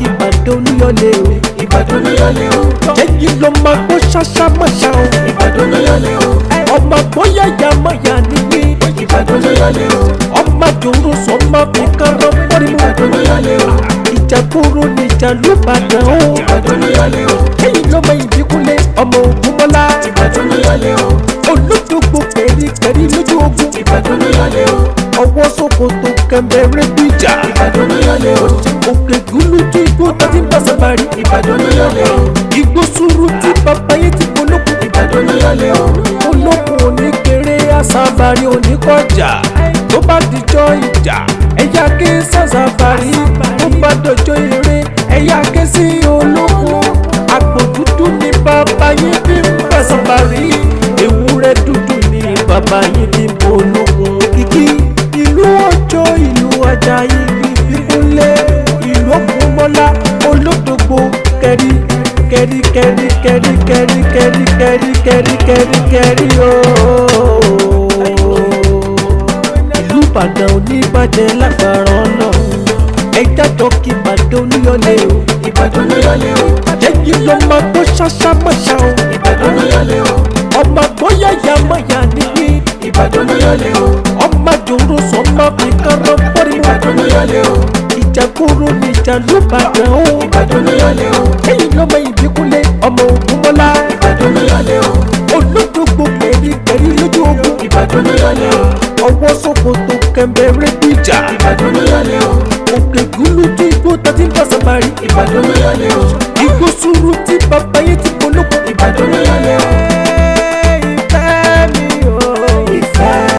Ìbàdàn Olúyọ̀lé o. Ìbàdàn Olúyọ̀lé o. Ẹ̀yin ló máa gbọ́ ṣáṣá mọ̀ṣá o. Ìbàdàn Olúyọ̀lé o. Ọmọ gbóyà ya mọ̀yà nìyí. Ìbàdàn Olúyọ̀lé o. Ọmọ dòrò sọ́mọ fi kárọ̀ pọ́nrí mu. Ìbàdàn Olúyọ̀lé o. Ìjà kóró níjà l'Íbàdàn o. Ìbàdàn Olúyọ̀lé o. Ẹ̀yin ló máa Ìbíkúnlé ọmọ Ògúnmọ́lá. Ìbàdàn Olúyọ̀lé o. Olódògbò pẹ̀rípẹ̀rí lójú ogun. Ìbàdàn Olúyọ̀lé o. Ọwọ́ Sókótó kẹ̀mbẹ̀rẹ̀ bíjà. Ìbàdàn Olúyọ̀lé o. Òkè gúlú tí igbó tàbí pàṣẹbàrí. Ìbàdàn Olúyọ̀lé o. Igbó sùúrù tí bàbá yẹn ti polókun. Ìbàdàn Olúyọ̀lé o. Olókun òní kéré àṣàbàrí òní kọjá. Tó bá dijọ́ ìjà ẹ̀yà ké sàṣàbàrí. Tó bá dọjọ́ eré ẹ̀yà ké sí olókun. Àgbò dúdú ni bàbá yẹn fi ń pàṣẹbàrí. Ewúrẹ́ dúdú ni bàbá yẹn fi ń polókun. Kìkì ìlú Ọ̀jọ́ ìlú Àjàyí Ìbíkúnlé ìlú Ògúnmọ́lá Olódògbò kẹrí kẹrí kẹrí kẹrí kẹrí kẹrí kẹrí kẹrí kẹrí kẹrí ooo. Ìlú Ìbàdàn ò ní bàjẹ́ lágbára Ọlọ́run. Ẹja jọ kí Ìbàdàn Olúyọ̀lé o. Ìbàdàn Olúyọ̀lé o. Ẹ̀yin ló máa gbọ́ ṣáṣá mọ̀ṣá o. Ìbàdàn Olúyọ̀lé o. Ọmọ gbóyà ya mọ̀yà nìyí. Ìbàdàn Olúyọ̀lé o. Ọmọ dòrò sọ́mọ fi kárọ̀ pọ́nrí mu. Ìbàdàn Olúyọ̀lé o. Ìjà kóró níjà l'Íbàdàn o. Ìbàdàn Olúyọ̀lé o. Ẹ̀yin ló máa Ìbíkúnlé ọmọ Ògúnmọ́lá. Ìbàdàn Olúyọ̀lé o. Olódògbò pẹ̀rípẹ̀rí lójú ogun. Ìbàdàn Olúyọ̀lé o. Ọwọ́ Sókótó kẹ̀mbẹ̀rẹ̀ bíjà. Ìbàdàn Olúyọ̀lé o. Òkè gúlú tí igbó tàbí pàṣẹbàrí. Ìbàdàn Olúyọ̀lé o.